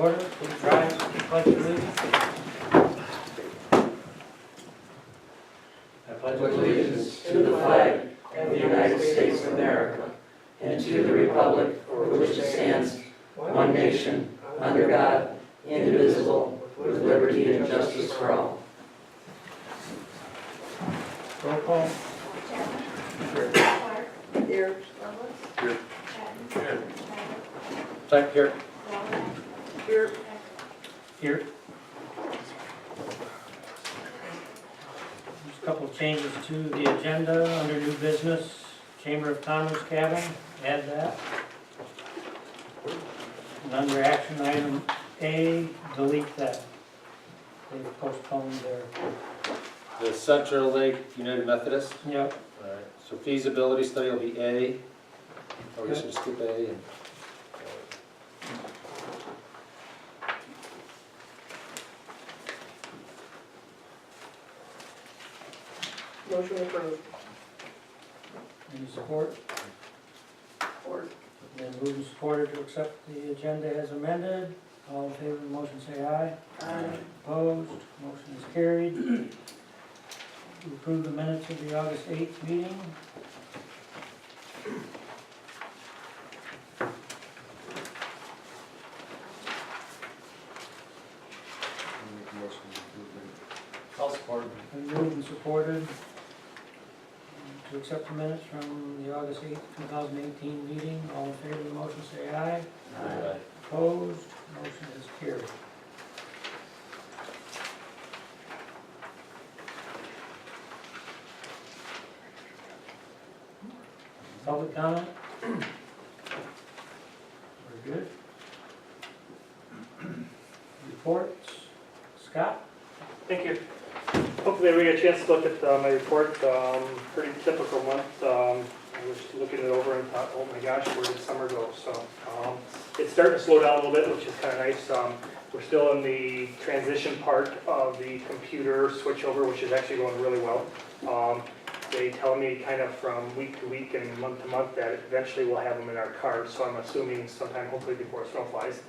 order, please rise, pledge allegiance. I pledge Allegiance to the flag of the United States of America and to the republic for which it stands, one nation, under God, indivisible, with liberty and justice for all. Roll call. Clark. Here. Here. Here. Second here. Here. Here. Just a couple of changes to the agenda under new business, Chamber of Commerce cabin, add that. And under action item A, delete that. They've postponed their, The Central Lake United Methodist. yep, All right. So feasibility study will be A. Or we should skip A and. Motion approved. any support? Support. Then moved and supported to accept the agenda as amended. All in favor of the motion say aye. Aye. Opposed, motion is carried. To approve the minutes of the August 8th meeting. I'll support. Been moved and supported to accept the minutes from the August 8th, 2018 meeting. All in favor of the motion say aye. Aye. Opposed, motion is carried. Public comment? We're good. Reports? Scott? Thank you. Hopefully we get a chance to look at my report. Pretty typical month. I was looking it over and thought, oh my gosh, where did summer go? So it's starting to slow down a little bit, which is kind of nice. We're still in the transition part of the computer switchover, which is actually going really well. They tell me kind of from week to week and month to month that eventually we'll have them in our cars. So I'm assuming sometime hopefully before snow flies.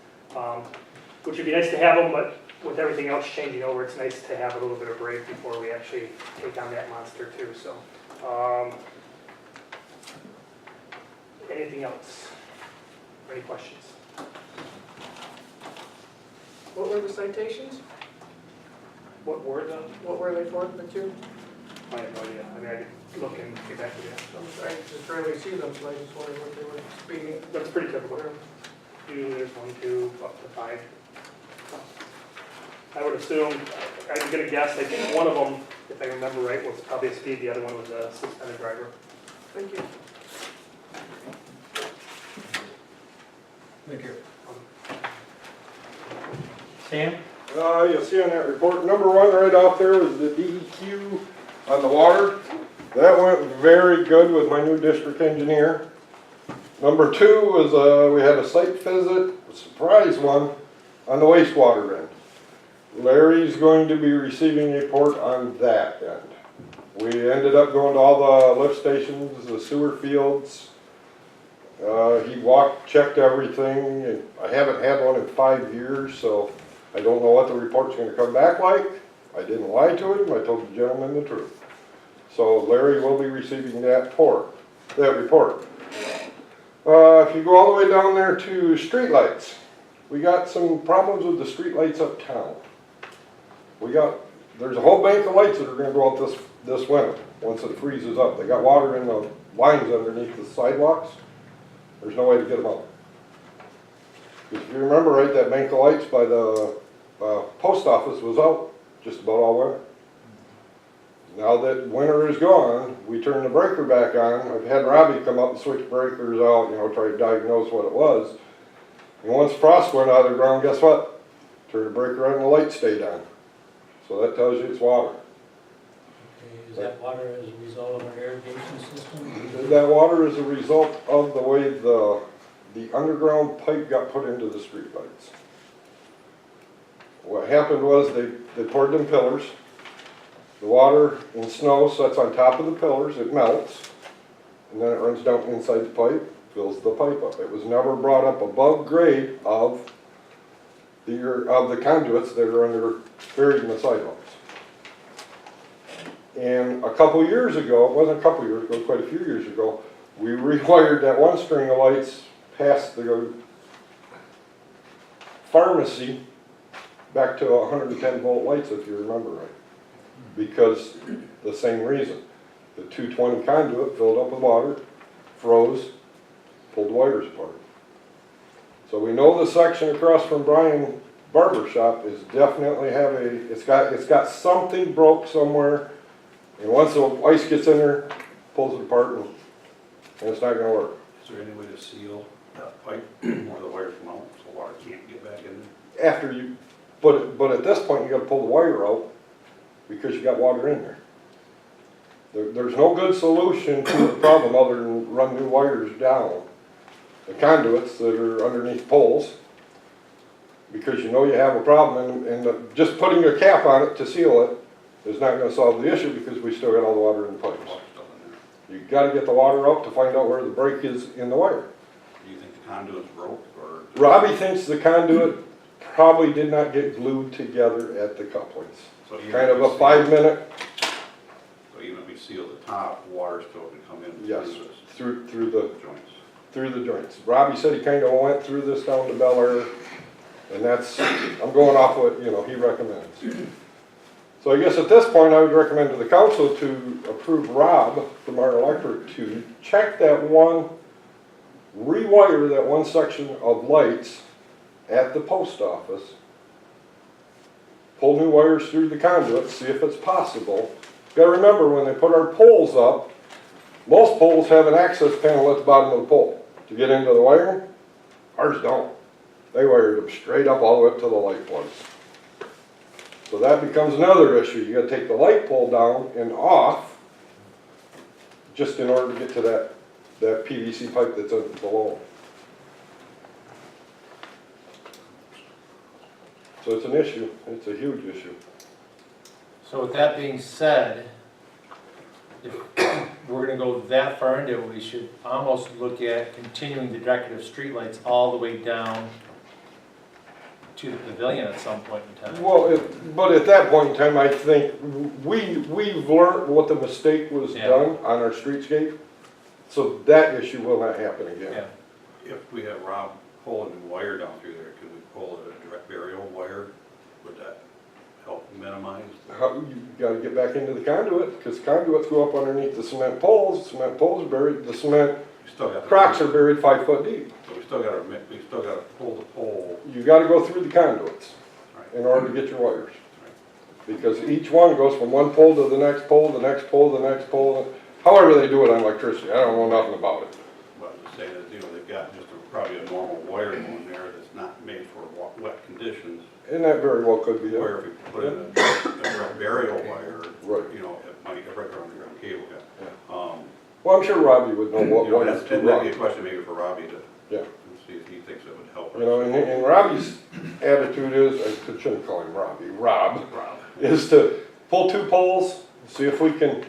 Which would be nice to have them, but with everything else changing over, it's nice to have a little bit of break before we actually take on that monster too, so. Anything else? Any questions? What were the citations? What were the, What were they for, the two? I have no idea. I mean, I could look and get back to you. So. I just rarely see them, so I just wondered what they were speaking. That's pretty typical. Usually there's 1, 2, up to 5. I would assume, I'm gonna guess, I think one of them, if I remember right, was probably a speed, the other one was a suspended driver. Thank you. Thank you. Sam? You'll see on that report, number one right out there is the DEQ on the water. That went very good with my new district engineer. Number two was we had a site visit, a surprise one, on the wastewater end. Larry's going to be receiving a report on that end. We ended up going to all the lift stations, the sewer fields. He walked, checked everything, and I haven't had one in 5 years, so I don't know what the report's going to come back like. I didn't lie to him, I told the gentleman the truth. So Larry will be receiving that report. If you go all the way down there to streetlights, we got some problems with the streetlights uptown. There's a whole bank of lights that are going to go out this winter once it freezes up. They got water in the lines underneath the sidewalks. There's no way to get them out. If you remember right, that bank of lights by the post office was out just about all winter. Now that winter is gone, we turn the breaker back on. I've had Robbie come up and switch breakers out, try to diagnose what it was. And once frost went out of the ground, guess what? Turn the breaker on and the light stayed on. So that tells you it's water. Okay, is that water as a result of our irrigation system? That water is a result of the way the underground pipe got put into the streetlights. What happened was they poured them pillars. The water in snow sets on top of the pillars, it melts, and then it runs down inside the pipe, fills the pipe up. It was never brought up above grade of of the conduits that are buried in the sidewalks. And a couple years ago, it wasn't a couple years ago, quite a few years ago, we rewired that one string of lights past the pharmacy back to 110 volt lights, if you remember right. Because the same reason. The 220 conduit filled up with water, froze, pulled the wires apart. So we know the section across from Brian Barber Shop is definitely it's got something broke somewhere, and once the ice gets in there, pulls it apart, and it's not gonna work. Is there any way to seal that pipe where the wires come out so water can't get back in there? After you, but at this point, you gotta pull the wire out because you got water in there. There's no good solution to the problem other than run new wires down the conduits that are underneath poles, because you know you have a problem, and just putting a cap on it to seal it is not gonna solve the issue, because we still got all the water in the pipes. Water's still in there. You gotta get the water up to find out where the break is in the wire. Do you think the conduit's broke or? Robbie thinks the conduit probably did not get glued together at the couplings. So even Kind if of we a seal- 5-minute, So even if we seal the top, water still can come in yes, through through the the joints. joints. Robbie said he kind of went through this down to Bel Air, and I'm going off what, he recommends. So I guess at this point, I would recommend to the council to approve Rob from our electric to check that one, rewire that one section of lights at the post office, pull new wires through the conduit, see if it's possible. You gotta remember, when they put our poles up, most poles have an access panel at the bottom of the pole to get into the wiring. Ours don't. They wired them straight up all the way up to the light plugs. So that becomes another issue. You gotta take the light pole down and off just in order to get to that PVC pipe that's below. So it's an issue. It's a huge issue. So with that being said, if we're gonna go that far into it, we should almost look at continuing the decorative streetlights all the way down to the pavilion at some point in time. Well, but at that point in time, I think we've learned what the mistake was Yeah. done on our streetscape. So that issue will not happen again. Yeah, If we have Rob pull a new wire down through there, could we pull a direct burial wire? Would that help minimize? You gotta get back into the conduit, because conduits go up underneath the cement poles are buried, the cement We still got. crocks are buried 5 foot deep. So we still gotta pull the pole. You gotta go through the conduits Right. in order to get your wires. Because each one goes from one pole to the next pole, the next pole, the next pole, however they do it on electricity, I don't know nothing about it. But I'm just saying that, they've got just probably a normal wire going there that's not made for wet conditions. And that very well could be it. Where if we put in a direct burial wire, Right. it might get right around the ground cable. Well, I'm sure Robbie would know what is too That'd wrong. be a question maybe for Robbie to Yeah. see if he thinks it would help. And Robbie's attitude is, I shouldn't call him Robbie, Rob, Rob. is to pull 2 poles, see if we can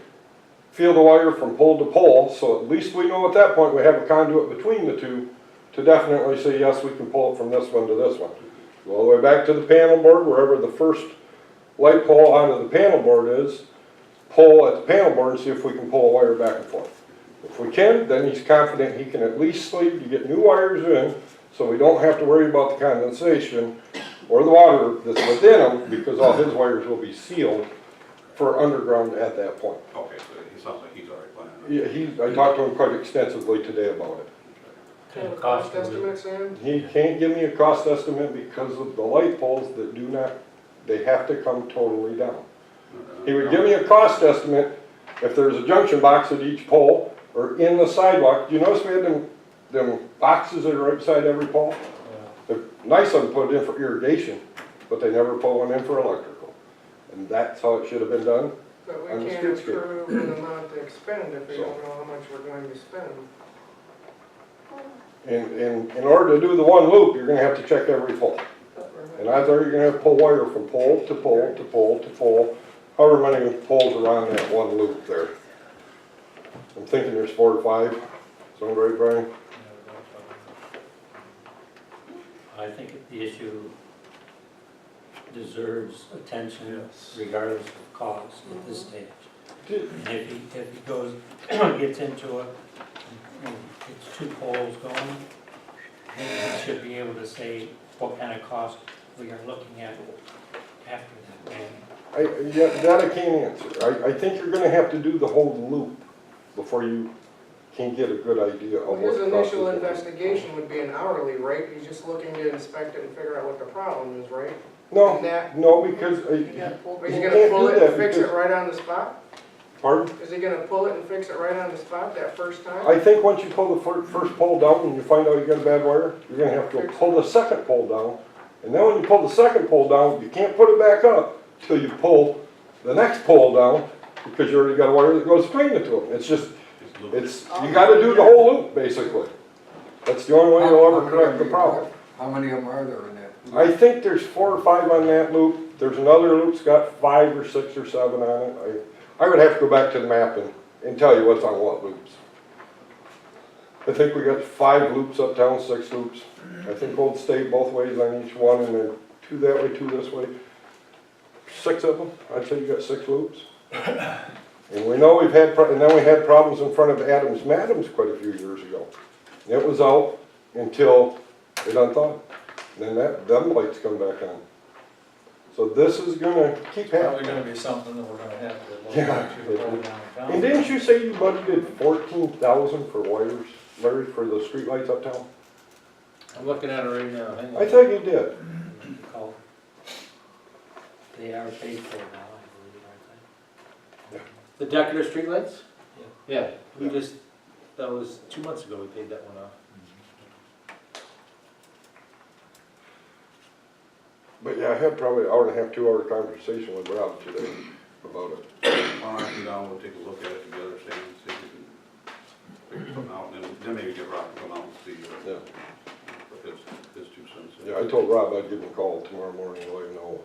feel the wire from pole to pole, so at least we know at that point we have a conduit between the two to definitely say, yes, we can pull it from this one to this one. Go all the way back to the panel board, wherever the first light pole onto the panel board is, pull at the panel board and see if we can pull a wire back and forth. If we can, then he's confident he can at least sleeve to get new wires in, so we don't have to worry about the condensation or the water that's within them, because all his wires will be sealed for underground at that point. Okay, so he sounds like he's already planning on it. I talked to him quite extensively today about it. Kind of cost estimates, Sam? He can't give me a cost estimate because of the light poles that do not, they have to come totally down. He would give me a cost estimate if there's a junction box at each pole or in the sidewalk. Do you notice we had them boxes that are right beside every pole? They're nice of them put in for irrigation, but they never put one in for electrical. And that's how it should have been done. But On we the can't streetscape. approve an amount to expend if we don't know how much we're going to spend. And in order to do the one loop, you're gonna have to check every pole. And odds are you're gonna have to pull wire from pole to pole to pole to pole, however many poles are on that one loop there. I'm thinking there's 4 or 5. Sound right, Brian? I think the issue deserves attention Yes. regardless of cost at this stage. And if he goes, gets into it, and gets 2 poles going, then he should be able to say what kind of cost we are looking at after that. Yeah, that I can't answer. I think you're gonna have to do the whole loop before you can get a good idea of Well, what his the cost initial is. investigation would be an hourly rate, he's just looking to inspect it and figure out what the problem is, right? No, And that, no, because, You gotta pull is he You gonna can't pull do it that and fix it because- right on the spot? pardon? Is he gonna pull it and fix it right on the spot that first time? I think once you pull the first pole down and you find out you got a bad wire, you're gonna have to pull the second pole down. And then when you pull the second pole down, you can't put it back up till you pull the next pole down, because you already got a wire that goes between the two of them. It's just, you gotta do the whole loop, basically. That's the only way you'll ever correct the problem. How many of them are there in that? I think there's 4 or 5 on that loop. There's another loop's got 5 or 6 or 7 on it. I would have to go back to the map and tell you what's on what loops. I think we got 5 loops uptown, 6 loops. I think Old State both ways on each one, and then 2 that way, 2 this way. 6 of them, I'd say you got 6 loops. And we know we've had, and then we had problems in front of Adams Madams quite a few years ago. It was out until it unthawed. Then them lights come back on. So this is gonna keep Probably happening. gonna be something that we're gonna have to look Yeah. into going downtown. And didn't you say you budgeted 14,000 for wires, Larry, for the streetlights uptown? I'm looking at it right now, hang on. I thought you did. Call. They are paid for now, I believe, aren't The decorative streetlights? Yeah. Yeah, we just, that was 2 months ago we paid that one off. But yeah, I had probably an hour and a half, 2 hour conversation with Rob today about it. I'll come down, we'll take a look at it together, Sam, see if we can figure something out, and then maybe get Rob to come out and see Yeah. his 2 cents. Yeah, I told Rob I'd give him a call tomorrow morning and let him know,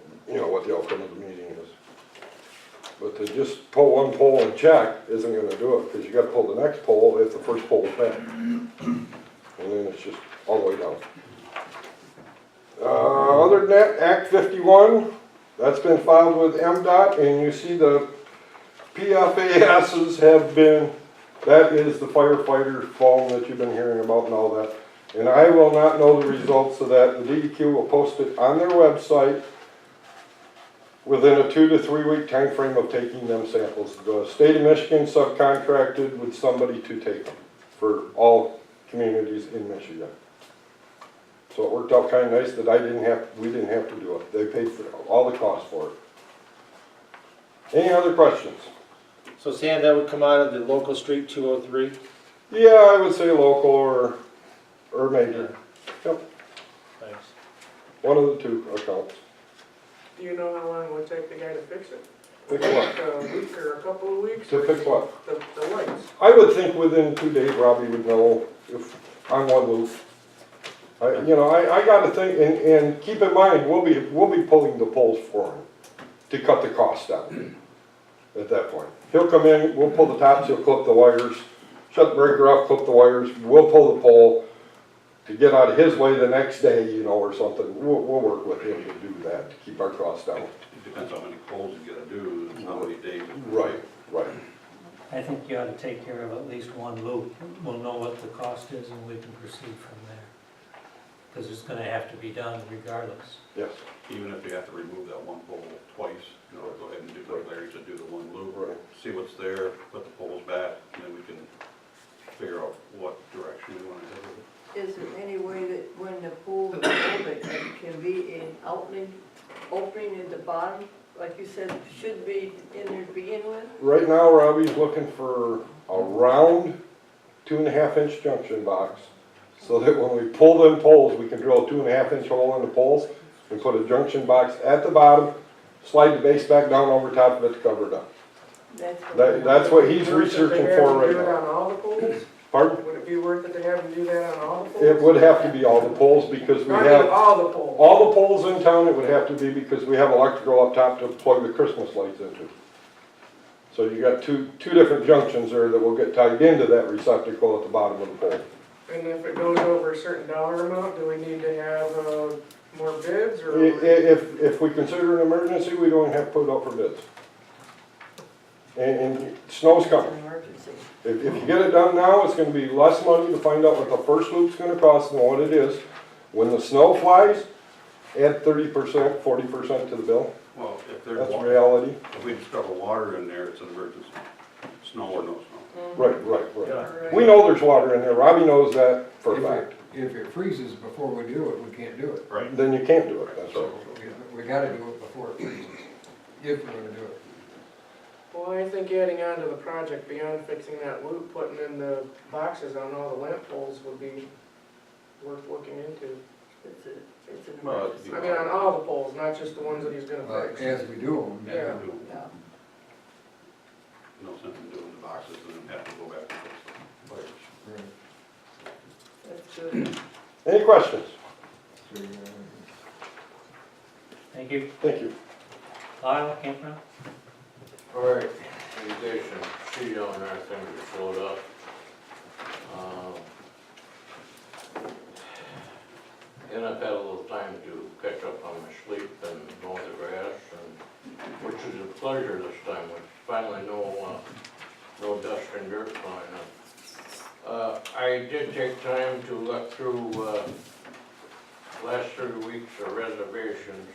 what the outcome of the meeting is. But to just pull one pole and check isn't gonna do it, because you gotta pull the next pole if the first pole is bad. And then it's just all the way down. Other than that, Act 51, that's been filed with MDOT, and you see the PFASs have been, that is the firefighter foam that you've been hearing about and all that. And I will not know the results of that. The DEQ will post it on their website within a 2 to 3 week time frame of taking them samples. The state of Michigan subcontracted with somebody to take them for all communities in Michigan. So it worked out kind of nice that we didn't have to do it. They paid for all the cost for it. Any other questions? So Sam, that would come out of the local street 203? Yeah, I would say local or major. Yep, Thanks. one of the 2 accounts. Do you know how long it would take the guy to fix it? Fix what? Like a week or a couple of weeks? To fix what? The lights. I would think within 2 days, Robbie would know if on one loop. I gotta think, and keep in mind, we'll be pulling the poles for him to cut the cost down at that point. He'll come in, we'll pull the tops, he'll clip the wires, shut the breaker off, clip the wires, we'll pull the pole to get out of his way the next day, or something. We'll work with him to do that, to keep our costs down. It depends how many poles you gotta do, and how many days. Right. they? I think you ought to take care of at least one loop. We'll know what the cost is and we can proceed from there. Because it's gonna have to be done regardless. Yes, Even if you have to remove that one pole twice, go ahead and do like Larry said, do the one loop, right. see what's there, put the poles back, and then we can figure out what direction we wanna head with it. Is there any way that when the pool is open, it can be an opening at the bottom, like you said, should be in there to begin with? Right now, Robbie's looking for a round 2.5 inch junction box, so that when we pull them poles, we can drill a 2.5 inch hole in the poles and put a junction box at the bottom, slide the base back down over top of it to cover it up. That's what he's researching for right Do it now. on all the poles? Pardon? Would it be worth it to have him do that on all the poles? It would have to be all the poles because we I mean, have, all the poles. all the poles in town, it would have to be because we have electrical up top to plug the Christmas lights into. So you got two different junctions there that will get tied into that receptacle at the bottom of the pole. And if it goes over a certain dollar amount, do we need to have More bids or? If we consider an emergency, we don't have to put it up for bids. And snow's It's coming. an emergency. If you get it done now, it's gonna be less money to find out what the first loop's gonna cost and what it is. When the snow flies, add 30%, 40% to the bill. Well, if there's, That's reality. if we discover water in there, it's an emergency. Snow or no snow. Right. We know there's water in there. Robbie knows that for a fact. If it freezes before we do it, we can't do it. Right. Then you can't do it, that's right. We gotta do it before it freezes, if we're gonna do it. Well, I think adding on to the project beyond fixing that loop, putting in the boxes on all the lamp poles would be worth looking into. It's an Well, emergency. I mean, on all the poles, not just the ones that he's gonna fix. As we do them, Yeah. Yeah. No sense in doing the boxes and then have to go back and fix the wires. That's good. Any questions? So, Thank you. Thank you. Lyle, campground? All right, irrigation, sheet on there, things that showed up. And I've had a little time to catch up on my sleep and mow the grass, and, which is a pleasure this time, with finally no dust and dirt flying up. I did take time to look through, last 30 weeks of reservations,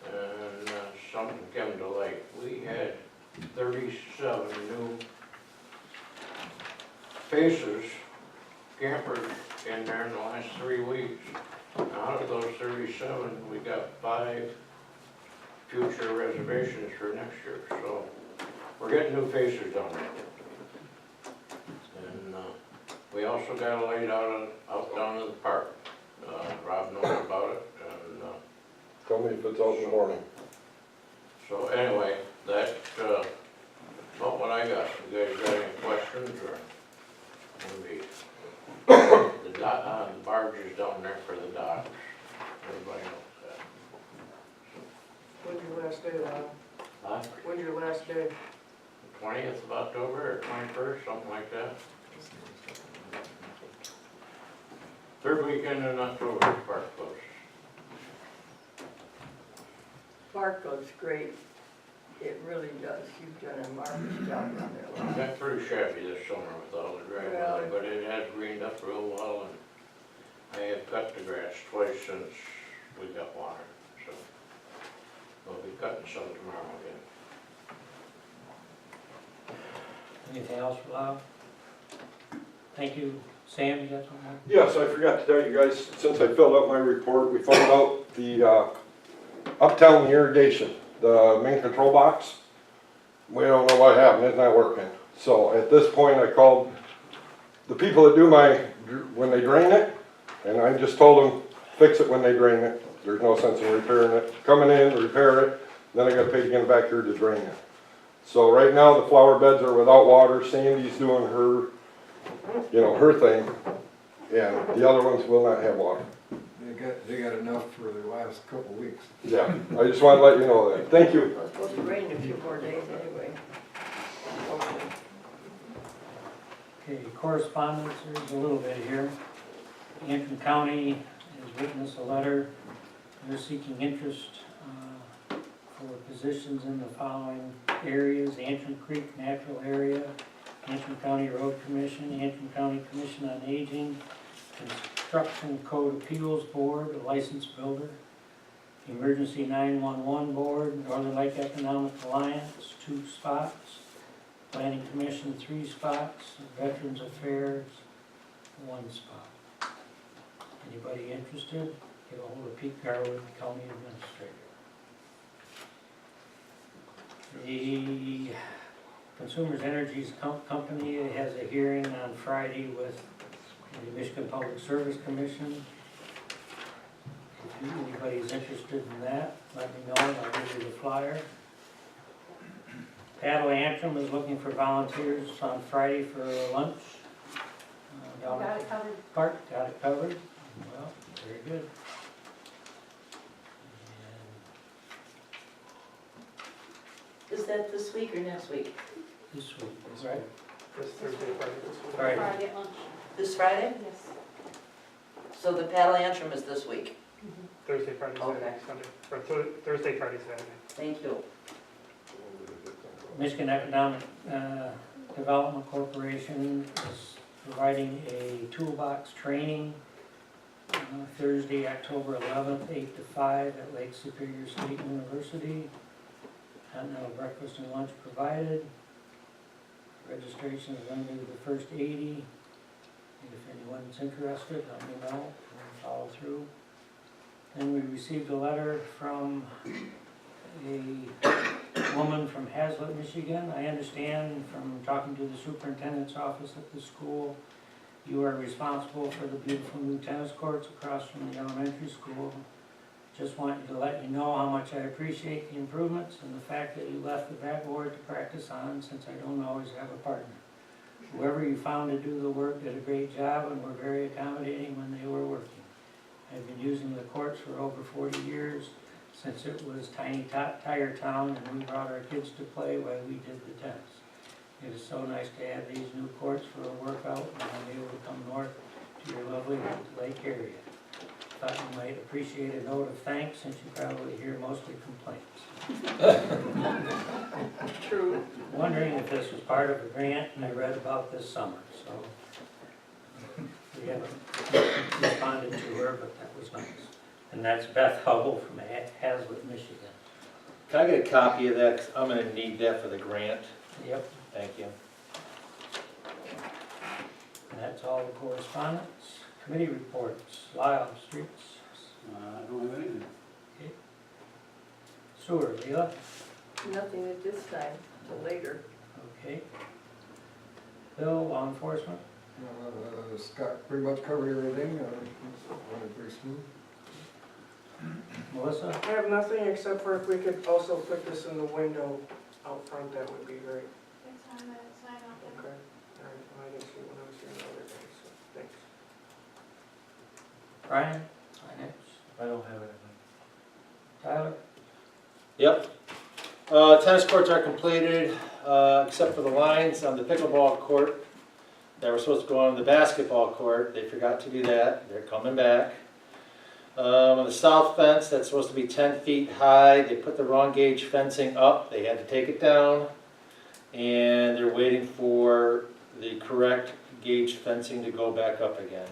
and something came to light. We had 37 new faces, campers in there in the last 3 weeks. Now, out of those 37, we got 5 future reservations for next year, so we're getting new faces down there. And we also got a light out down in the park. Rob knows about it, and Tell me if it's out in the morning. so anyway, that's about what I got. You guys got any questions, or maybe the barges down there for the docks? Everybody knows that. When's your last day, Lyle? Huh? When's your last day? 20th of October or 21st, something like that. Third weekend in October, park closes. Park looks great. It really does. You've done a marvelous job down there, Lyle. It got pretty shabby this summer with all the dry weather, but it has greened up real well, and I have cut the grass twice since we got water, so we'll be cutting some tomorrow again. Anything else for Lyle? Thank you. Sam, you got something? Yes, I forgot to tell you guys, since I filled out my report, we found out the uptown irrigation, the main control box. We don't know what happened, it's not working. So at this point, I called the people that do when they drain it, and I just told them, fix it when they drain it. There's no sense in repairing it. Coming in, repair it, then I gotta pay to get it back here to drain it. So right now, the flower beds are without water. Sandy's doing her, her thing, and the other ones will not have water. They got enough for the last couple weeks. Yeah, I just wanted to let you know that. Thank you. Well, it's supposed to rain in a few more days anyway. Okay, correspondence, there's a little bit here. Antrim County has written us a letter. They're seeking interest for positions in the following areas: Antrim Creek Natural Area, Antrim County Road Commission, Antrim County Commission on Aging, Construction Code Appeals Board, a licensed builder, Emergency 911 Board, Northern Lake Economic Alliance, 2 spots, Planning Commission, 3 spots, Veterans Affairs, 1 spot. Anybody interested? Get a hold of Pete Garwood, County Administrator. The Consumers Energy Company has a hearing on Friday with the Michigan Public Service Commission. If anybody's interested in that, let me know, and I'll give you the flyer. Paddle Antrim is looking for volunteers on Friday for lunch. Got it covered. Park, got it covered. Well, very good. Is that this week or next week? And this week, right? This Thursday, Friday, this week. All right. Friday at lunch. This Friday? Yes. So the paddle antrim is this week? Thursday, Friday, Saturday, Okay. Sunday, or Thursday, Friday, Saturday. Thank you. Michigan Economic Development Corporation is providing a toolbox training Thursday, October 11th, 8 to 5 at Lake Superior State University. Continental breakfast and lunch provided. Registration is limited to the first 80. If anyone's interested, let me know, we'll follow through. Then we received a letter from a woman from Hazlet, Michigan. I understand from talking to the superintendent's office at the school, you are responsible for the beautiful new tennis courts across from the elementary school. Just wanted to let you know how much I appreciate the improvements and the fact that you left the backboard to practice on, since I don't always have a partner. Whoever you found to do the work did a great job and were very accommodating when they were working. I've been using the courts for over 40 years, since it was tiny tire town and we brought our kids to play while we did the tennis. It is so nice to have these new courts for a workout and I'm able to come north to your lovely lake area. Thought you might appreciate a note of thanks, since you probably hear mostly complaints. True. Wondering if this was part of a grant, and I read about this summer, so we haven't responded to her, but that was nice. And that's Beth Hubble from Hazlet, Michigan. Can I get a copy of that? 'Cause I'm gonna need that for the grant. Yep, Thank you. and that's all the correspondence. Committee reports, Lyle, streets, I don't have anything. sewer, Leila, Nothing at this time, till later. okay. Bill, law enforcement, Scott pretty much covered everything, went pretty smooth. Melissa, I have nothing except for if we could also put this in the window out front, that would be great. It's on the sign off. Okay. All right, well, I didn't see it when I was here the other day, so thanks. Brian, finance, I don't have anything. Tyler, Yep. Tennis courts are completed, except for the lines on the pickleball court that were supposed to go on the basketball court. They forgot to do that. They're coming back. On the south fence, that's supposed to be 10 feet high. They put the wrong gauge fencing up. They had to take it down. And they're waiting for the correct gauge fencing to go back up again.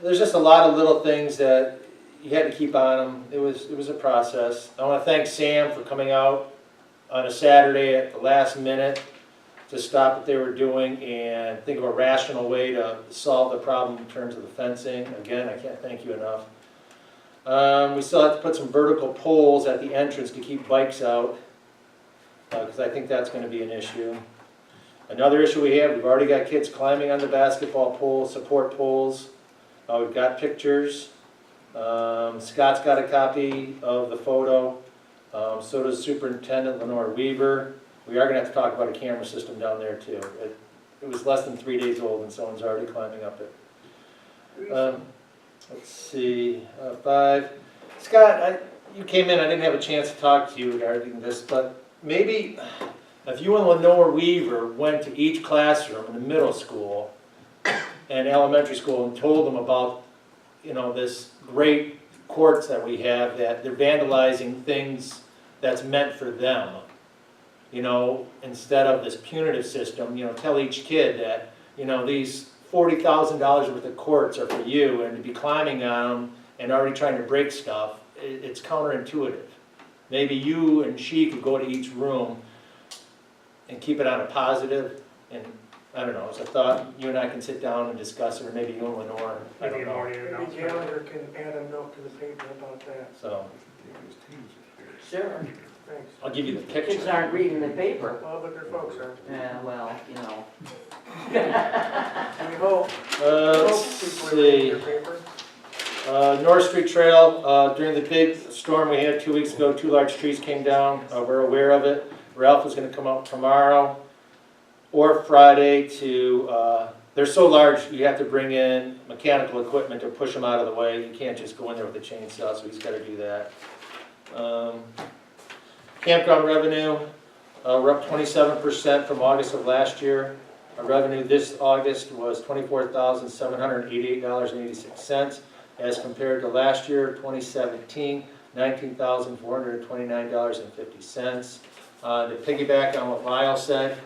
There's just a lot of little things that you had to keep on them. It was a process. I want to thank Sam for coming out on a Saturday at the last minute to stop what they were doing and think of a rational way to solve the problem in terms of the fencing. Again, I can't thank you enough. We still have to put some vertical poles at the entrance to keep bikes out, because I think that's going to be an issue. Another issue we have, we've already got kids climbing on the basketball pole, support poles. We've got pictures. Scott's got a copy of the photo. So does Superintendent Lenore Weaver. We are going to have to talk about a camera system down there too. It was less than 3 days old and someone's already climbing up it. Let's see, 5. Scott, you came in, I didn't have a chance to talk to you regarding this, but maybe if you and Lenore Weaver went to each classroom in the middle school and elementary school and told them about, this great courts that we have, that they're vandalizing things that's meant for them. Instead of this punitive system, tell each kid that, these $40,000 worth of courts are for you, and to be climbing on them and already trying to break stuff, it's counterintuitive. Maybe you and she could go to each room and keep it on a positive, and I don't know, it's a thought you and I can sit down and discuss it, or maybe you and Lenore, I Maybe don't a know. morning Maybe announcement. Gallagher can add a note to the paper about that. So, Sure. Thanks. I'll give you the Kids picture. aren't reading the paper. Well, but their folks are. Yeah, well, We hope. Let's People are reading see. their paper. North Street Trail, during the big storm we had 2 weeks ago, 2 large trees came down. We're aware of it. Ralph is going to come out tomorrow or Friday to, they're so large you have to bring in mechanical equipment to push them out of the way. You can't just go in there with a chainsaw, so he's got to do that. Campground revenue, we're up 27% from August of last year. Our revenue this August was $24,788.86. as compared to last year, 2017, $19,429.50. To piggyback on what Lyle said,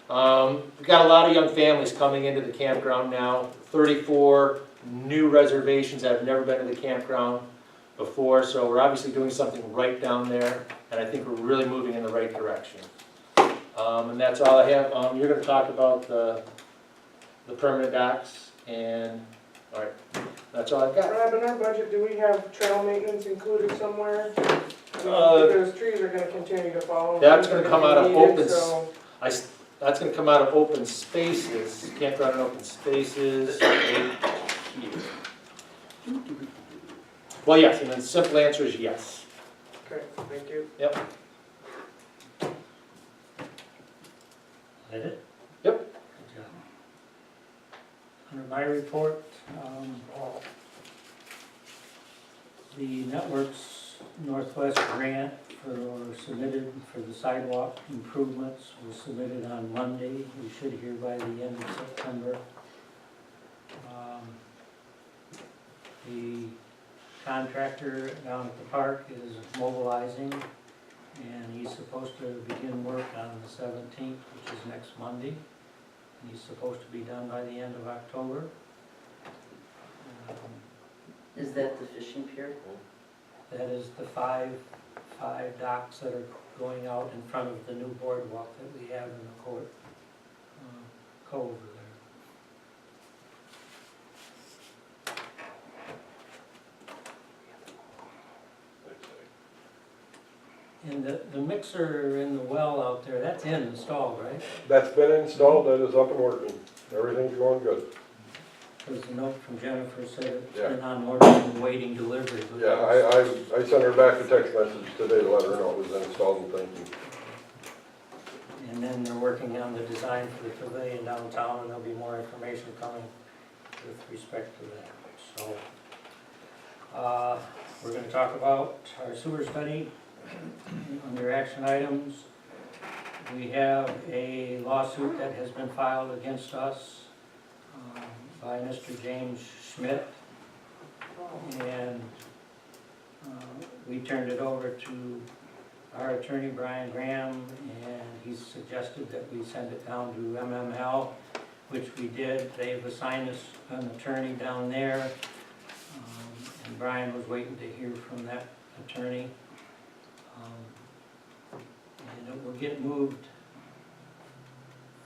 we've got a lot of young families coming into the campground now, 34 new reservations that have never been to the campground before, so we're obviously doing something right down there, and I think we're really moving in the right direction. And that's all I have. You're going to talk about the permanent docks, and, all right, that's all I've got. Rob, in our budget, do we have trail maintenance included somewhere? Because trees are gonna continue to fall. That's gonna come out of Needed, open so- That's going to come out of open spaces, campground and open spaces, right here. Well, yes, and the simple answer is yes. Okay, thank you. Yep. That it? Yep. Good job. Under my report, the Networks Northwest grant submitted for the sidewalk improvements was submitted on Monday. We should hear by the end of September. The contractor down at the park is mobilizing, and he's supposed to begin work on the 17th, which is next Monday. And he's supposed to be done by the end of October. Is that the fishing pier? That is the five docks that are going out in front of the new boardwalk that we have in the cove there. And the mixer in the well out there, that's installed, right? That's been installed, that is up and working. Everything's going good. Because the note from Jennifer said it's Yeah. been on order and waiting delivery. but Yeah, I sent her back a text message today to let her know it was installed and thank you. And then they're working on the design for the pavilion downtown, and there'll be more information coming with respect to that. So, we're gonna talk about our sewer study under action items. We have a lawsuit that has been filed against us by Mr. James Schmidt. And we turned it over to our attorney, Brian Graham, and he suggested that we send it down to MML, which we did. They've assigned us an attorney down there, and Brian was waiting to hear from that attorney. And it will get moved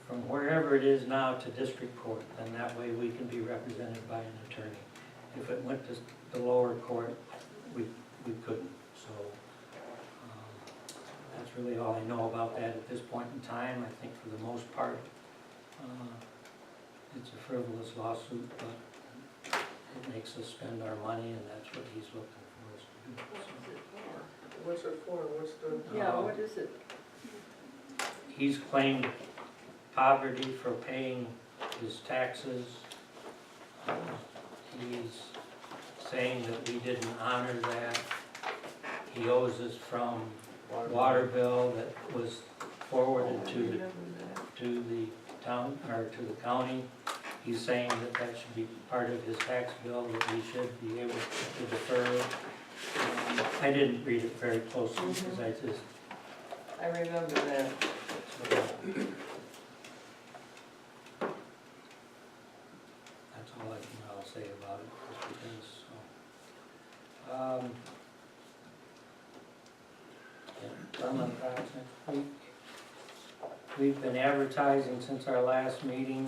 from wherever it is now to district court, and that way we can be represented by an attorney. If it went to the lower court, we couldn't, so. That's really all I know about that at this point in time. I think for the most part, it's a frivolous lawsuit, but it makes us spend our money, and that's what he's looking for us to do. What's it for? What's the? Yeah, what is it? He's claimed poverty for paying his taxes. He's saying that we didn't honor that. He owes us from water bill that was forwarded to the town, or to the county. He's saying that that should be part of his tax bill, that we should be able to defer. I didn't read it very closely, because I just. I remember that. That's all I'll say about it, just because, Vermont Products next week. We've been advertising since our last meeting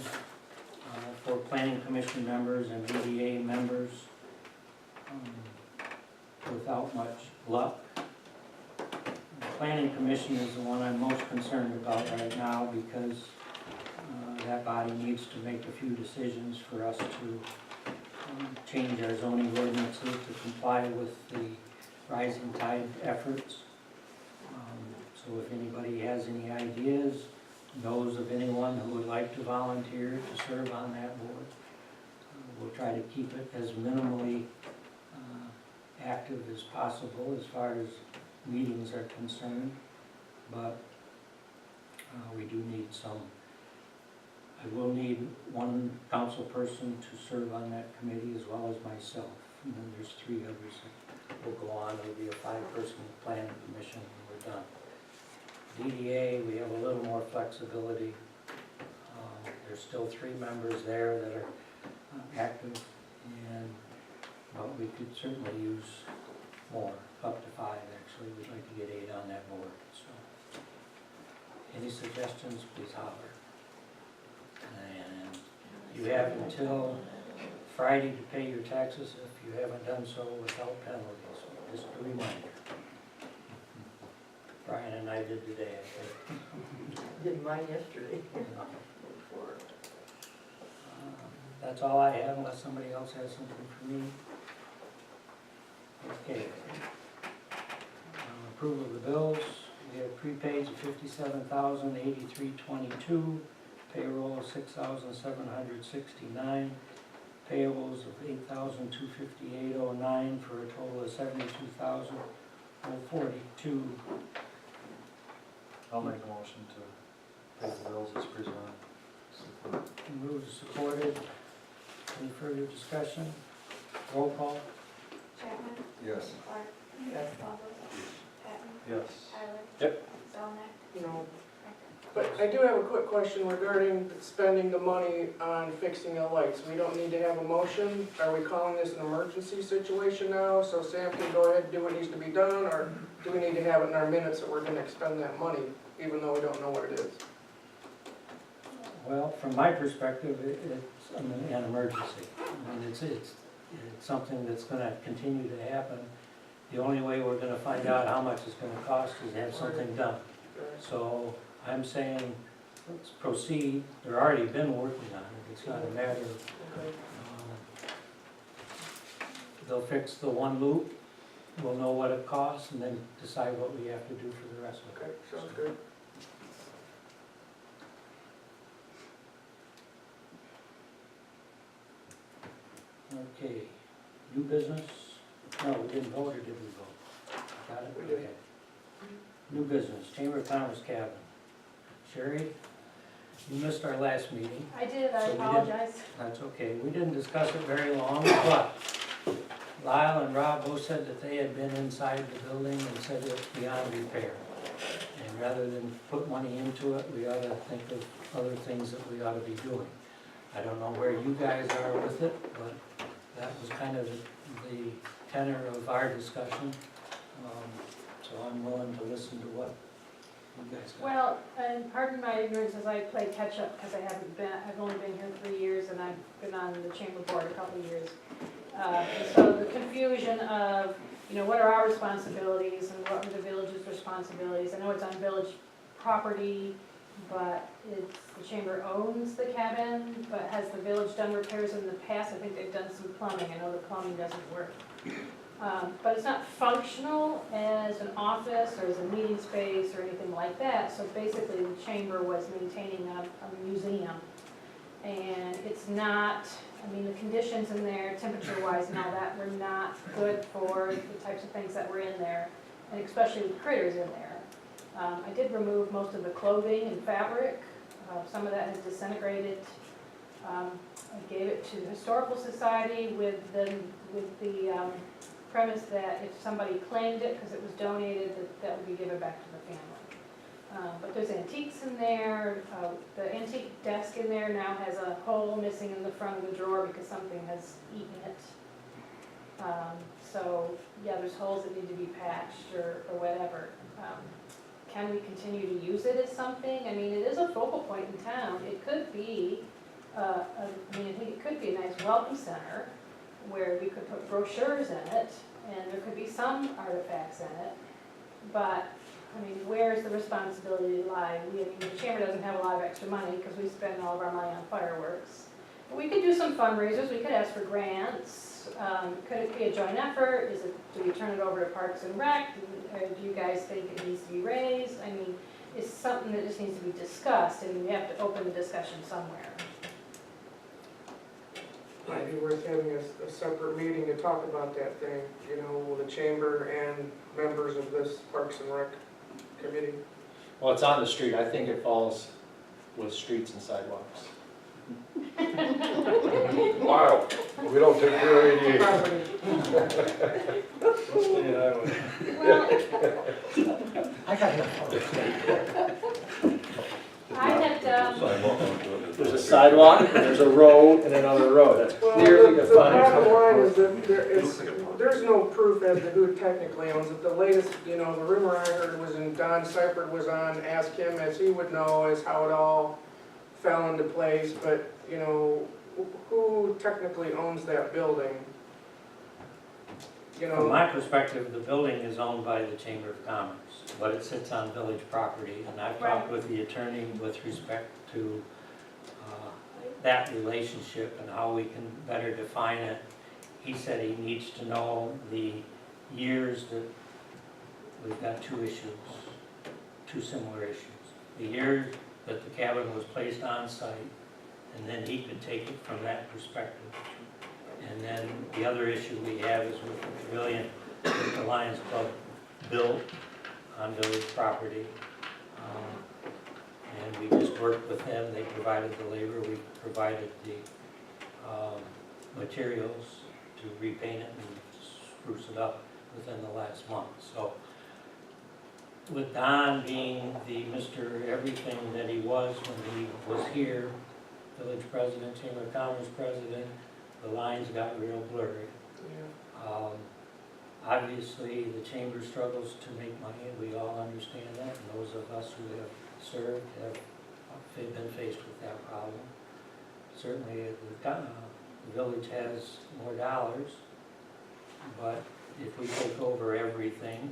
for planning commission members and BDA members without much luck. The planning commission is the one I'm most concerned about right now, because that body needs to make a few decisions for us to change our zoning ordinances to comply with the rising tide efforts. So if anybody has any ideas, knows of anyone who would like to volunteer to serve on that board, we'll try to keep it as minimally active as possible as far as meetings are concerned, but we do need I will need one council person to serve on that committee as well as myself. and then there's 3 others that will go on. It'll be a 5-person planning commission when we're done. DDA, we have a little more flexibility. There's still 3 members there that are active, but we could certainly use more, up to 5 actually. We'd like to get 8 on that board, so. Any suggestions, please holler. And you have until Friday to pay your taxes if you haven't done so without penalties, so just a reminder. Brian and I did today, I think. Did mine yesterday. That's all I have unless somebody else has something for me. Okay. Approval of the bills. We have prepaids of $57,083.22, payroll of $6,769, payables of $8,258.09 for a total of $72,042. I'll make a motion to pay the bills as presented. Moved and supported. Any further discussion? Roll call. Chapman? Yes. Clark? Yes. Bubba? Patton? Yes. Tyler? Yep. Zelnat? No. But I do have a quick question regarding spending the money on fixing the lights. We don't need to have a motion. Are we calling this an emergency situation now, so Sam can go ahead and do what needs to be done? Or do we need to have it in our minutes that we're gonna expend that money, even though we don't know what it is? Well, from my perspective, it's an emergency. I mean, it's something that's gonna continue to happen. The only way we're gonna find out how much it's gonna cost is to have something done. So I'm saying, let's proceed. They've already been working on it. It's not a matter of, they'll fix the one loop, we'll know what it costs, and then decide what we have to do for the rest of it. Okay, sounds good. Okay, new business? No, we didn't vote, or did we vote? Got it? We did. Okay. New business, Chamber of Commerce cabin. Sherry, you missed our last meeting. I did, So I we didn't- apologize. That's okay. We didn't discuss it very long, but Lyle and Rob both said that they had been inside the building and said it's beyond repair. And rather than put money into it, we ought to think of other things that we ought to be doing. I don't know where you guys are with it, but that was kind of the tenor of our discussion. So I'm willing to listen to what you guys got. Well, and pardon my ignorance as I play catch-up, because I've only been here 3 years, and I've been on the chamber board a couple of years. And so the confusion of, what are our responsibilities and what are the village's responsibilities? I know it's on village property, but the chamber owns the cabin, but has the village done repairs in the past? I think they've done some plumbing. I know the plumbing doesn't work. But it's not functional as an office or as a meeting space or anything like that. So basically, the chamber was maintaining a museum. And it's not, the conditions in there, temperature-wise and all that, were not good for the types of things that were in there, and especially the critters in there. I did remove most of the clothing and fabric. Some of that has disintegrated. I gave it to the Historical Society with the premise that if somebody claimed it because it was donated, that would be given back to the family. But there's antiques in there. The antique desk in there now has a hole missing in the front of the drawer because something has eaten it. So, yeah, there's holes that need to be patched or whatever. Can we continue to use it as something? It is a focal point in town. It could be, I think it could be a nice welcome center where we could put brochures in it, and there could be some artifacts in it. But, where's the responsibility lie? The chamber doesn't have a lot of extra money because we spend all of our money on fireworks. But we could do some fundraisers. We could ask for grants. Could it be a joint effort? Do we turn it over to Parks and Rec? Do you guys think it needs to be raised? It's something that just needs to be discussed, and we have to open the discussion somewhere. Might be worth having a separate meeting to talk about that thing, with the chamber and members of this Parks and Rec committee. Well, it's on the street. I think it falls with streets and sidewalks. Wow, we don't take care of ADA. Property. Well, I got enough. I had, Sidewalk onto it. There's a sidewalk, and there's a road, and another road, that's Well, clearly the defined. bottom line is that there's no proof as to who technically owns it. The latest, the rumor I heard was when Don Seifert was on, ask him as he would know as how it all fell into place, but, who technically owns that building? From my perspective, the building is owned by the Chamber of Commerce, but it sits on village property, and I've talked with the attorney with respect to that relationship and how we can better define it. He said he needs to know the years that, we've got two similar issues. The year that the cabin was placed on site, and then he could take it from that perspective. And then the other issue we have is with the pavilion that the Lions Club built on village property. And we just worked with them, they provided the labor, we provided the materials to repaint it and spruce it up within the last month. So with Don being the Mr. Everything that he was when he was here, village president, Chamber of Commerce president, the lines got real blurry. Obviously, the chamber struggles to make money, and we all understand that, and those of us who have served have been faced with that problem. Certainly, the village has more dollars, but if we take over everything,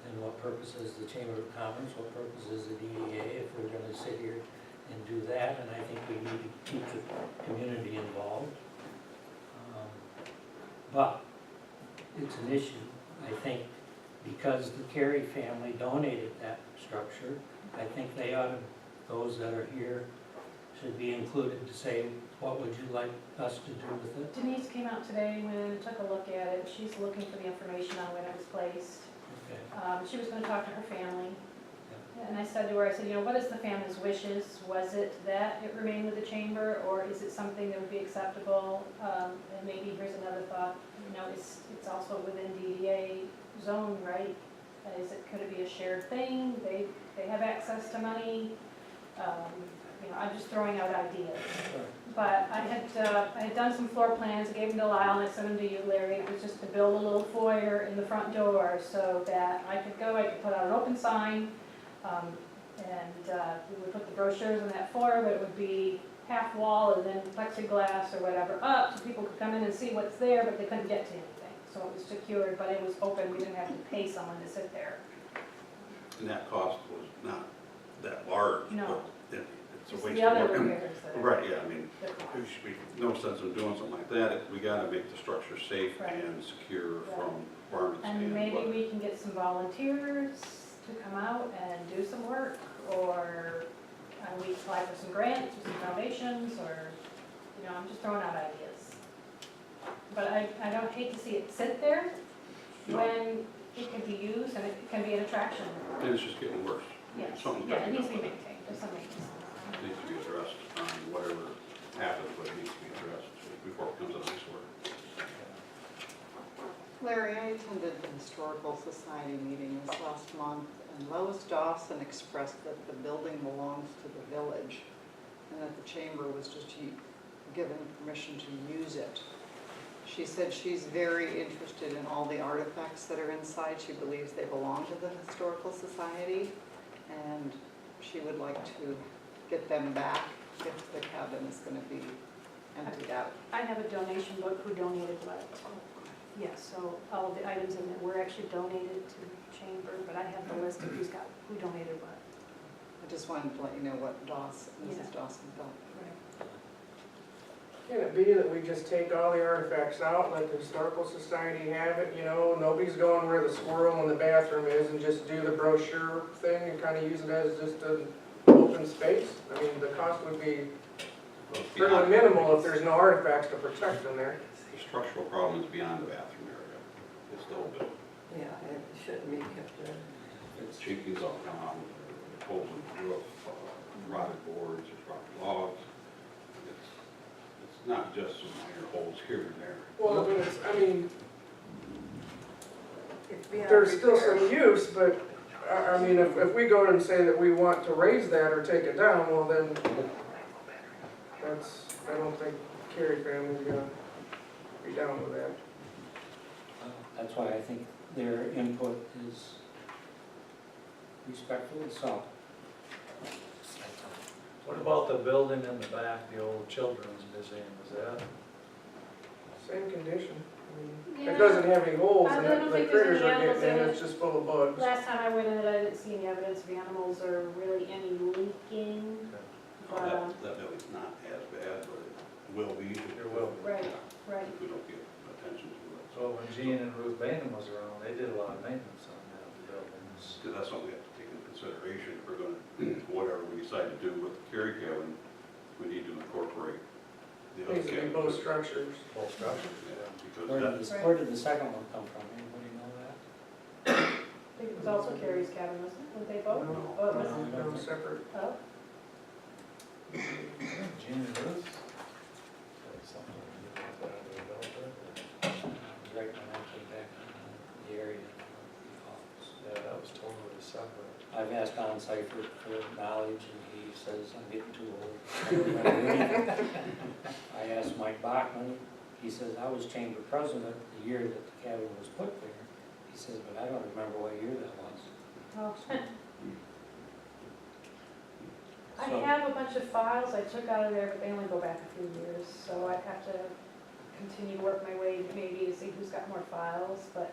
then what purpose is the Chamber of Commerce, what purpose is the DDA if we're gonna sit here and do that? And I think we need to keep the community involved. But it's an issue. I think because the Carey family donated that structure, I think they ought to, those that are here, should be included to say, what would you like us to do with it? Denise came out today and took a look at it. She's looking for the information on when it was placed. Okay. She was gonna talk to her family. And I said to her, what is the family's wishes? Was it that it remained with the chamber, or is it something that would be acceptable? And maybe here's another thought, it's also within DDA zone, right? Could it be a shared thing? They have access to money. I'm just throwing out ideas. But I had done some floor plans, gave them to Lyle, and I sent them to you, Larry. It was just to build a little foyer in the front door so that I could put out an open sign, we would put the brochures in that foyer, but it would be half wall and then plexiglass or whatever up, so people could come in and see what's there, but they couldn't get to anything. So it was secured, but it was open, we didn't have to pay someone to sit there. And that cost was not that large, No. but it's a Just waste the of other work. repairs that are Right, yeah, I mean, the cost. there should be no sense in doing something like that. We gotta make the structure safe Right. and secure Right. from varmints And and maybe weather. we can get some volunteers to come out and do some work, or we apply for some grants or some foundations, or, I'm just throwing out ideas. But I don't hate to see it sit there No. when it can be used and it can be an attraction. And it's just getting worse. Yes, Something's yeah, gotta it be needs to be done. maintained, there's some maintenance. It needs to be addressed, whatever happens, but it needs to be addressed before it becomes an eyesore. Larry, I attended the Historical Society meeting this last month, and Lois Dawson expressed that the building belongs to the village, and that the chamber was just given permission to use it. She said she's very interested in all the artifacts that are inside. She believes they belong to the Historical Society, and she would like to get them back if the cabin is going to be emptied out. I have a donation book, who donated what. Yes, so all of the items in there were actually donated to the chamber, but I have the list of who donated what. I just wanted to let you know what Mrs. Yeah. Dawson felt. Can it be that we just take all the artifacts out, let the Historical Society have it, nobody's going where the squirrel in the bathroom is, and just do the brochure thing and kind of use it as just an open space? I mean, the cost would be fairly minimal if there's no artifacts to protect in there. The structural problem is beyond the bathroom area. It's still built. Yeah, it shouldn't be kept there. It's chinkings all gone, holes in the roof, rotted boards, there's rotted logs. It's not just some minor holes here and there. Well, but it's, I mean, there's still some use, but, I mean, if we go and say that we want to raise that or take it down, well then, that's, I don't think Carey family's gonna be down with that. That's why I think their input is respectful and solid. What about the building in the back, the old children's museum, is that? Same condition. I mean, Yeah. it doesn't have any holes I in don't it, the think there's critters any are getting animals in, in it's just full of bugs. Last time I went in it, I didn't see any evidence of animals or really any leaking. But, That building's not as bad, but it will be. It will be. right, right. If we don't get attention to it. So when Gene and Ruth Bainham was around, they did a lot of maintenance on that buildings. Because that's something we have to take into consideration. If we're gonna, whatever we decide to do with the Carey cabin, we need to incorporate the other Needs to be cabin. both structures. Whole structure. Yeah, because Where that, did where did the second one come from? Anybody know that? I think it was also Carrie's cabin, wasn't it? Were they both? No, Oh, it wasn't? no, separate. Oh, Gene and Ruth? Had something to do with that, they built it. Right when I came back in the area. Yeah, that was totally separate. I've asked Don Seifert for knowledge, and he says I'm getting too old. I don't remember anything. I asked Mike Bachman, he says, I was chamber president the year that the cabin was put there. He says, but I don't remember what year that was. oh. I So- have a bunch of files I took out of there, but they only go back a few years, so I'd have to continue to work my way maybe to see who's got more files, but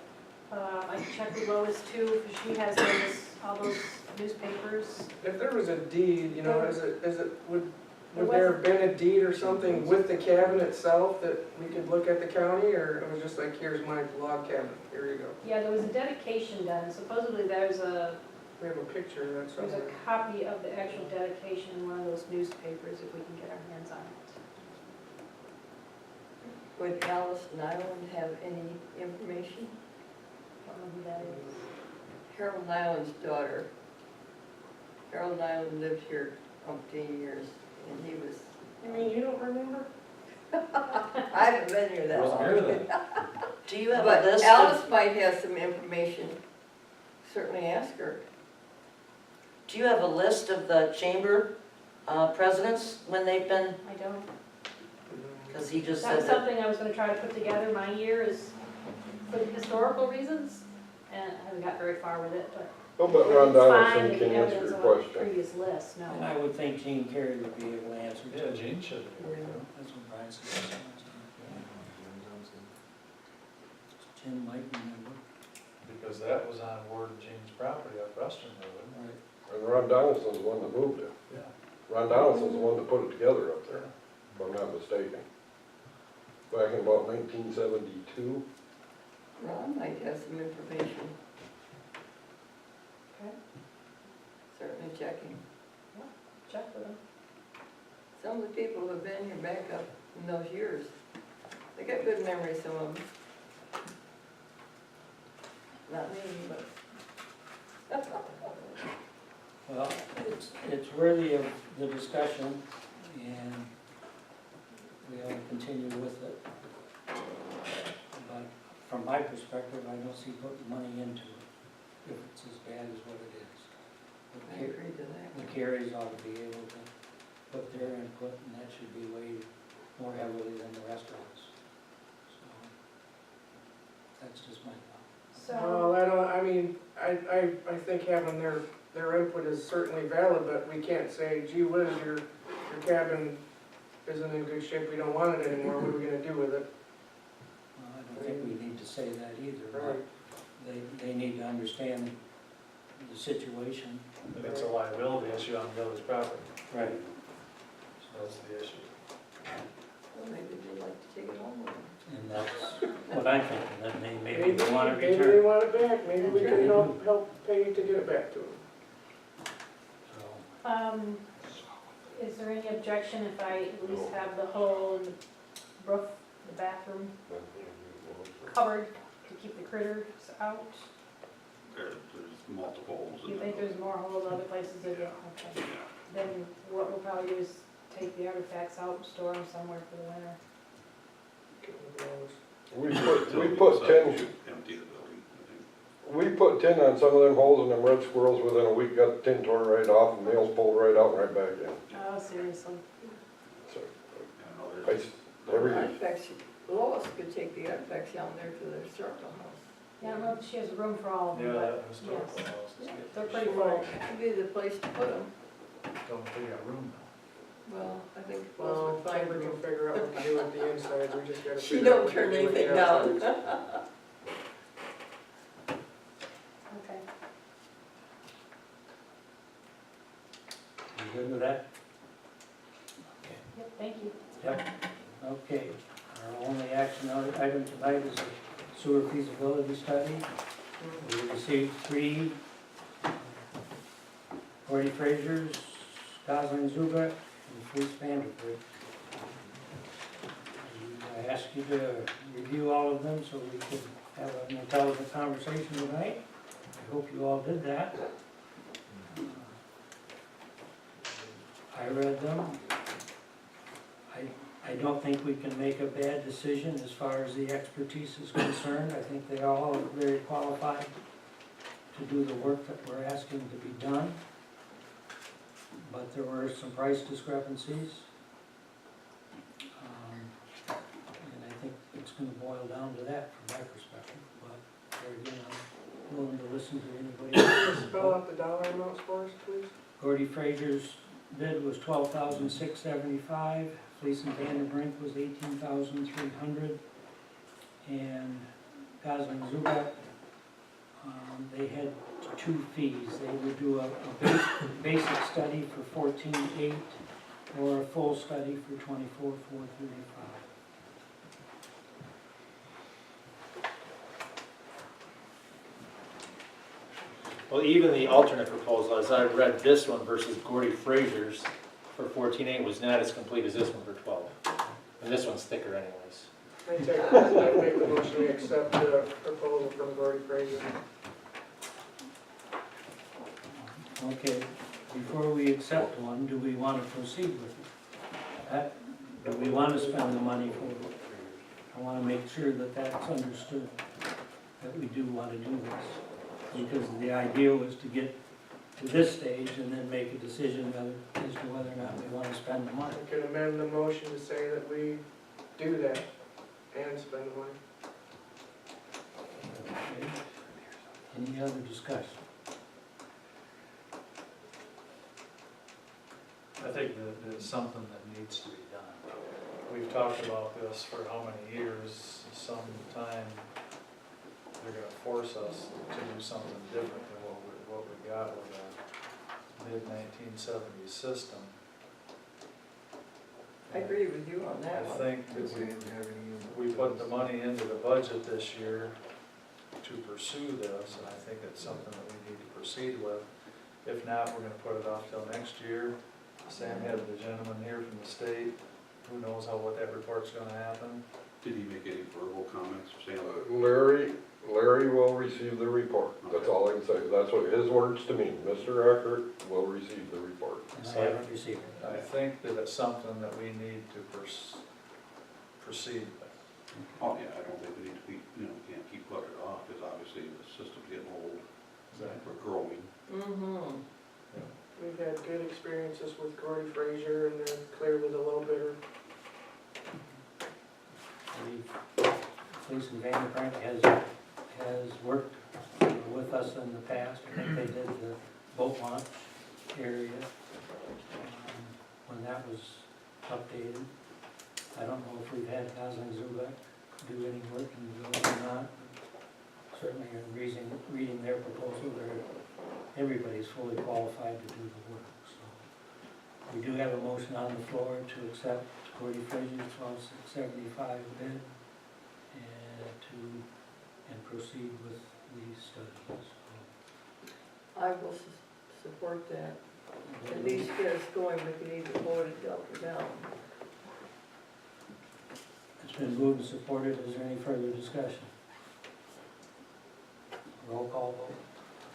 I can check with Lois too, because she has all those newspapers. If there was a deed, you know, would There there have been a deed or something with the cabin itself that we could look at the county, or it was just like, here's my log cabin, here you go? Yeah, there was a dedication done, supposedly there's a We have a picture, that's There's something. a copy of the actual dedication in one of those newspapers, if we can get our hands on it. Would Alice Nyland have any information? Don't know who that is. Harold Nyland's daughter. Harold Nyland lived here umpteen years, and he was, You mean you don't remember? I haven't been here that Wasn't long. here then. Do you have a list? But Alice might have some information. Certainly ask her. Do you have a list of the chamber presidents when they've been, I don't. because he just That said was that. something I was gonna try to put together. My year is for historical reasons, and I haven't got very far with it, but I'll bet Ron it's fine Donaldson to can get answer evidence your of a question. previous list, no. And I would think Gene Carey would be able to answer too. Yeah, Gene should. That's what Brian said. Jim might remember. Because that was on Ward and James property up Western Road. Right. And Ron Donaldson's the one that moved it. Yeah. Ron Donaldson's the one that put it together up there, if I'm not mistaken. Back in about 1972. Ron might have some information. Okay, Certainly checking. check with them. Some of the people who have been here back up in those years, they got good memories, some of them. Not me, but. Well, it's worthy of the discussion, and we ought to continue with it. But from my perspective, I don't see putting money into it, if it's as bad as what it is. I agree to that. The Careys ought to be able to put their input, and that should be weighed more heavily than the rest of us. So, that's just my thought. So, I don't, I mean, I think having their input is certainly valid, but we can't say, gee whiz, your cabin isn't in good shape, we don't want it anymore, what are we gonna do with it? Well, I don't think we need to say that either. Right. They need to understand the situation. And it's a liability issue on the village property, Right. so that's the issue. Well, maybe they'd like to take it home with them. And that's what I'm thinking, that maybe they want to Maybe they return. want it back, maybe we can help pay to get it back to them. So, is there any objection if I at least have the hole and the roof, the bathroom covered to keep the critters out? there's multiple holes in You there. think there's more holes other places that don't? Okay. Yeah. Then what we'll probably do is take the artifacts out and store them somewhere for the winter. We put tin, Empty the building, I think. we put tin on some of them holes and them red squirrels within a week got the tin torn right off and nails pulled right out and right back in. Oh, seriously? So, I know I, there's, every, Artifacts, Lois could take the artifacts down there to the historical house. Yeah, I don't know if she has room for all of them, Yeah, but that historical yes. house is Yeah, good. they're pretty full. Should be the place to put them. Don't think got room though. Well, I think Well, Lois would find we can room. figure out what to do with the inside, we just gotta She figure out don't what to turn do with the anything down. outside. Okay. You good with that? Yep, thank you. Yep. Okay, our only action item tonight is a sewer feasibility study. We received 3, Gordy Frazier's, Gosling Zuba, and Fleece Vanderburg. I asked you to review all of them so we could have an intelligent conversation tonight. I hope you all did that. I read them. I don't think we can make a bad decision as far as the expertise is concerned. I think they all are very qualified to do the work that we're asking to be done. But there were some price discrepancies. And I think it's gonna boil down to that from my perspective. But there again, I'm willing to listen to anybody else. Spell out the dollar amounts for us, please. Gordy Frazier's bid was $12,675. Fleece and Vanderbrink was $18,300. And Gosling Zubat, they had 2 fees. They would do a basic study for $14,800 or a full study for $24,435. Well, even the alternate proposal, as I read this one versus Gordy Frazier's for 14.8 was not as complete as this one for 12. And this one's thicker anyways. I make the motion to accept the proposal from Gordy Fraser. Okay, before we accept one, do we want to proceed with it? Do we want to spend the money for it? I want to make sure that that's understood, that we do want to do this. Because the idea was to get to this stage and then make a decision as to whether or not we want to spend the money. We can amend the motion to say that we do that and spend the money. Okay. Any other discussion? I think that it's something that needs to be done. We've talked about this for how many years, sometime they're gonna force us to do something different than what we got with our mid-1970s system. I agree with you on I that one. think that we put the money into the budget this year to pursue this, and I think it's something that we need to proceed with. If not, we're gonna put it off till next year. Sam had the gentleman here from the state, who knows what that report's gonna happen. did he make any verbal comments, Sam? Larry will receive the report. That's all I can say. That's what his words to me. Mr. Eckert will receive the report. And I haven't received it. I think that it's something that we need to proceed with. Oh, yeah, I don't think we need to be, can't keep putting it off, because obviously the system's getting old, we're growing. Mm-hmm. We've had good experiences with Gordy Fraser and they're clearly the low bidder. Fleece and Vanderbrink has worked with us in the past. I think they did the boat launch area when that was updated. I don't know if we've had Gosling Zubat do any work in the village or not. Certainly in reading their proposal, everybody's fully qualified to do the work. So we do have a motion on the floor to accept Gordy Frazier's $12,675 bid and proceed with the studies. I will support that. At least get us going, we can either vote it up or down. It's been moved and supported. Is there any further discussion? Roll call vote.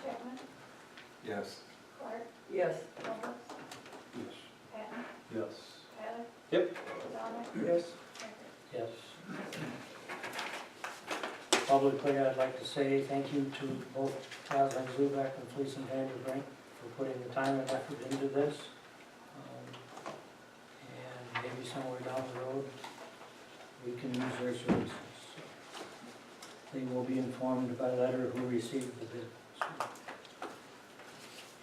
Chapman? Yes. Clark? Yes. Phillips? Yes. Patton? Yes. Yep. Yes. Yes. Publicly, I'd like to say thank you to both Rosalind Zubek and Fleece and Vanderbrink for putting the time and effort into this. And maybe somewhere down the road, we can use their services. They will be informed by letter who received the bid.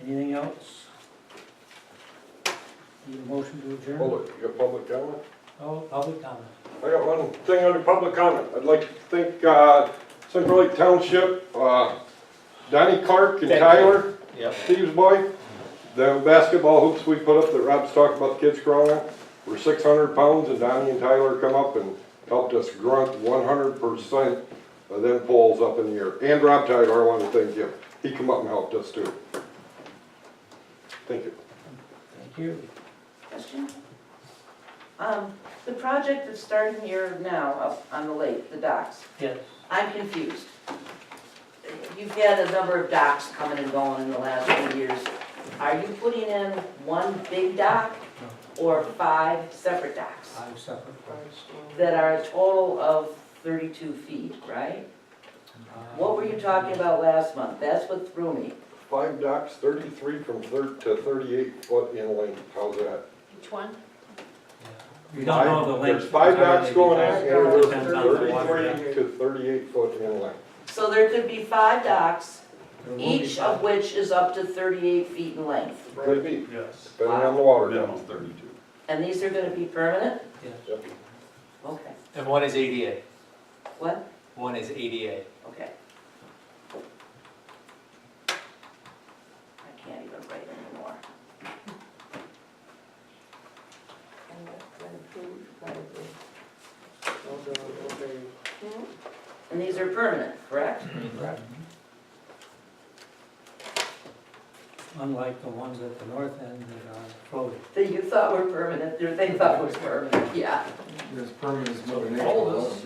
Anything else? Need a motion to adjourn? Public, you got public comment? Oh, public comment. I got one thing under public comment. I'd like to thank, Central Lake Township, Donnie Clark and Thank you. Tyler, Yep. Steve's boy. The basketball hoops we put up that Rob's talking about the kids crawling on were 600 pounds, and Donnie and Tyler come up and helped us grunt 100% of them poles up in the air. And Rob Tyler, I want to thank him. He come up and helped us too. Thank you. Thank you. Question? The project that's starting here now up on the lake, the docks, Yes. I'm confused. You've had a number of docks coming and going in the last few years. Are you putting in one big dock or 5 separate docks 5 separate. that are a total of 32 feet, right? What were you talking about last month? That's what threw me. 5 docks, 33 from to 38 foot in length. How's that? Which one? We don't know the length. There's 5 docks going in, and Depends on the water depth. 33 to 38 foot in length. So there could be 5 docks, There will be each 5. of which is up to 38 feet in length. Could be, Yes. depending on the water Minimum depth. 32. And these are gonna be permanent? Yes. Yep. Okay. And one is ADA. What? One is ADA. Okay. I can't even write anymore. And that's been approved by the Okay. And these are permanent, correct? Correct. Unlike the ones at the north end that are floating. That you thought were permanent, or they thought was permanent, yeah. There's permanent as Mother Nature Told loves.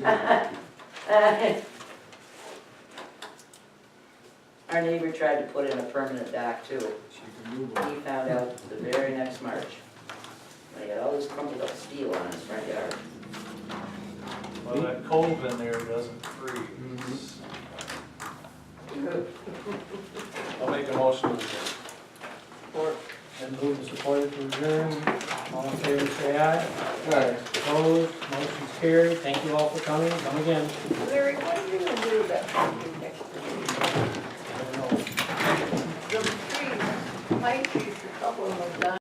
Our neighbor tried to put in a permanent dock too. She can move them. He found out the very next March. He had all this crumpled up steel on his front yard. Well, that cove in there doesn't freeze. I'll make a motion to adjourn. Then moved and supported to adjourn. All in favor, say aye. Aye. Opposed, motion's carried. Thank you all for coming. Come again. Larry, what are you gonna do about something next I don't know. to the trees? Pine trees, a couple of them are dying.